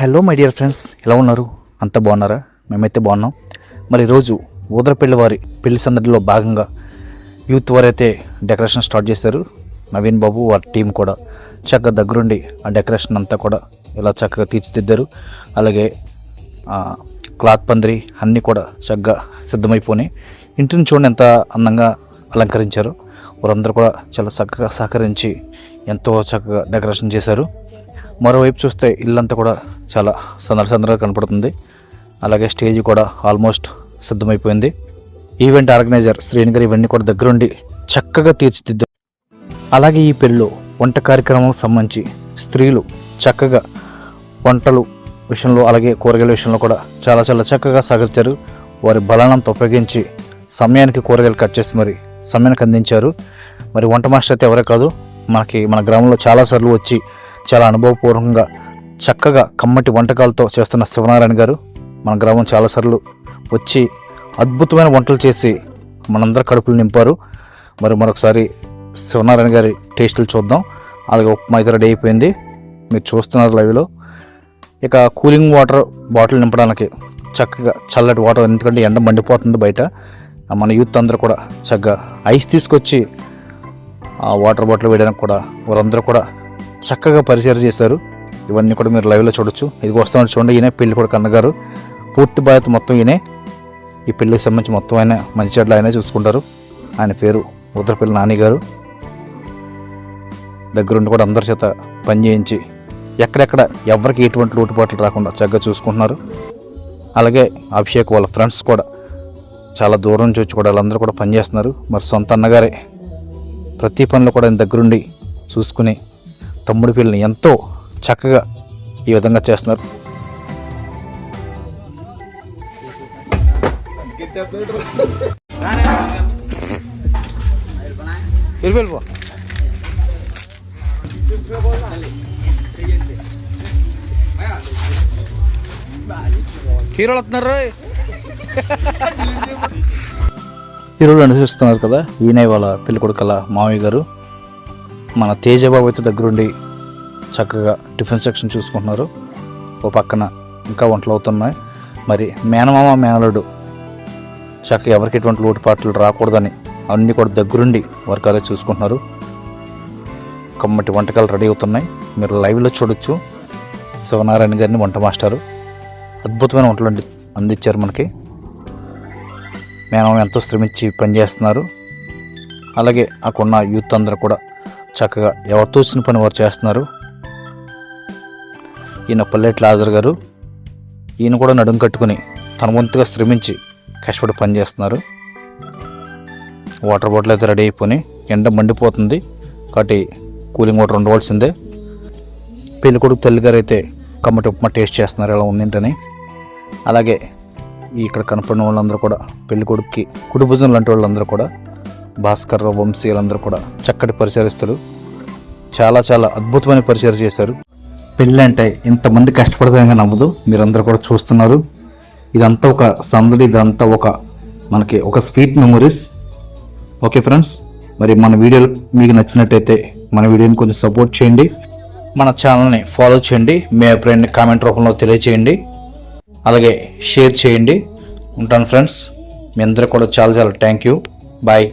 Hello my dear friends, ఎలా ఉన్నారు? అంతా బాగున్నారా? మేమైతే బాగున్నాం. మరి ఈరోజు ఊదరపల్లి వారి పెళ్లి సందడిలో భాగంగా యూత్ వారైతే డెకరేషన్ స్టార్ట్ చేశారు. నవీన్ బాబు వారి టీం కూడా చక్కగా దగ్గరుండి ఆ డెకరేషన్ అంతా కూడా ఇలా చక్కగా తీర్చిదిద్దారు. అలాగే క్లాత్ పందిరి అన్నీ కూడా చక్కగా సిద్ధమైపోయినాయి. ఇంటిని చూడండి ఎంత అందంగా అలంకరించారు. వారందరూ కూడా చాలా చక్కగా సహకరించి ఎంతో చక్కగా డెకరేషన్ చేశారు. మరోవైపు చూస్తే ఇల్లంతా కూడా చాలా సందడిగా కనపడుతుంది. అలాగే స్టేజ్ కూడా ఆల్మోస్ట్ సిద్ధమైపోయింది. ఈవెంట్ ఆర్గనైజర్ శ్రీని గారు ఇవన్నీ కూడా దగ్గరుండి చక్కగా తీర్చిదిద్దారు. అలాగే ఈ పెళ్ళిలో వంట కార్యక్రమం సంబంధించి స్త్రీలు చక్కగా వంటలు విషయంలో అలాగే కూరగాయల విషయంలో కూడా చాలా చక్కగా సహకరించారు. వారి బలానంతా ఉపయోగించి సమయానికి కూరగాయలు కట్ చేసి మరి సమయానికి అందించారు. మరి వంట మాస్టర్ అయితే ఎవరే కాదు, మన గ్రామంలో చాలాసార్లు వచ్చి చాలా అనుభవపూర్వకంగా చక్కగా కమ్మటి వంటకాలతో చేస్తున్న శివనారాయణ గారు మన గ్రామం చాలాసార్లు వచ్చి అద్భుతమైన వంటలు చేసి మనందరి కడుపులు నింపారు. మరి మరొకసారి శివనారాయణ గారి టేస్టులు చూద్దాం. అలాగే ఉప్మా అయితే రెడీ అయిపోయింది, మీరు చూస్తున్నారు లైవ్లో. ఇక కూలింగ్ వాటర్ బాటిల్ నింపడానికి చక్కగా చల్లటి వాటర్, ఎందుకంటే ఎండ మండిపోతుంది బయట. మన యూత్ అందరూ కూడా చక్కగా ఐస్ తీసుకొచ్చి ఆ వాటర్ బాటిల్ వేయడానికి కూడా వారందరూ కూడా చక్కగా పరిచయం చేశారు. ఇవన్నీ కూడా మీరు లైవ్లో చూడొచ్చు. ఇది వస్తామని చూడండి. ఈయన పెళ్లి కూడా కన్నగారు, పూర్తి బాధ్యత మొత్తం ఈయనే. ఈ పెళ్లికి సంబంధించి మొత్తం ఆయన మంచి చెడ్డలు ఆయనే చూసుకుంటారు. ఆయన పేరు ఊదరపల్లి నాని గారు. దగ్గరుండి కూడా అందరి చేత పని చేయించి ఎక్కడెక్కడ ఎవరికి ఎటువంటి లోటుపాట్లు రాకుండా చక్కగా చూసుకుంటున్నారు. అలాగే అభిషేక్ వాళ్ళ ఫ్రెండ్స్ కూడా చాలా దూరం నుంచి వచ్చి కూడా వాళ్ళందరూ కూడా పనిచేస్తున్నారు. మరి సొంత అన్నగారే ప్రతి పనిలో కూడా ఆయన దగ్గరుండి చూసుకుని తమ్ముడి పిల్లని ఎంతో చక్కగా ఈ విధంగా చేస్తున్నారు. హీరోలు వస్తున్నారు, హీరోలు అనుసరిస్తున్నారు కదా. ఈయన వాళ్ళ పెళ్లి కొడుకల మావయ్య గారు. మన తేజబాబు అయితే దగ్గరుండి చక్కగా టిఫిన్ సెక్షన్ చూసుకుంటున్నారు. ఓ పక్కన ఇంకా వంటలు అవుతున్నాయి. మరి మేనమామ మేనలుడు చక్కగా ఎవరికి ఎటువంటి లోటుపాట్లు రాకూడదని అన్నీ కూడా దగ్గరుండి వర్గాలే చూసుకుంటున్నారు. కమ్మటి వంటకాలు రెడీ అవుతున్నాయి, మీరు లైవ్లో చూడొచ్చు. శివనారాయణ గారిని వంట మాస్టారు అద్భుతమైన వంటలు అందించారు మనకి. మేనమామ ఎంతో శ్రమించి పనిచేస్తున్నారు. అలాగే అక్కడున్న యూత్ అందరూ కూడా చక్కగా ఎవరితో వచ్చిన పని వారు చేస్తున్నారు. ఈయన పల్లెటి లాజర్ గారు, ఈయన కూడా నడుము కట్టుకుని తన వంతుగా శ్రమించి కష్టపడి పని చేస్తున్నారు. వాటర్ బాటిల్ అయితే రెడీ అయిపోయి ఎండ మండిపోతుంది కాబట్టి కూలింగ్ వాటర్ ఉండవలసిందే. పెళ్ళికొడుకు తల్లి గారు అయితే కమ్మటి ఉప్మా టేస్ట్ చేస్తున్నారు ఎలా ఉందేంటని. అలాగే ఇక్కడ కనపడిన వాళ్ళందరూ కూడా పెళ్ళికొడుకుకి కుడి భుజం లాంటి వాళ్ళందరూ కూడా భాస్కర్ వంశీయులందరూ కూడా చక్కటి పరిచయస్తులు, చాలా అద్భుతమైన పరిచయం చేశారు. పెళ్ళి అంటే ఇంతమంది కష్టపడతాగా నమ్మదు, మీరందరూ కూడా చూస్తున్నారు. ఇదంతా ఒక సందడి, ఇదంతా మనకి ఒక స్వీట్ మెమొరీస్. ఓకే ఫ్రెండ్స్, మరి మన వీడియోలు మీకు నచ్చినట్టయితే మన వీడియోని కొంచెం సపోర్ట్ చేయండి, మన ఛానల్ని ఫాలో చేయండి, మీ అభిప్రాయాన్ని కామెంట్ రూపంలో తెలియచేయండి, అలాగే షేర్ చేయండి. ఉంటాను ఫ్రెండ్స్, మీ అందరూ కూడా చాలా థ్యాంక్ యూ. బాయ్.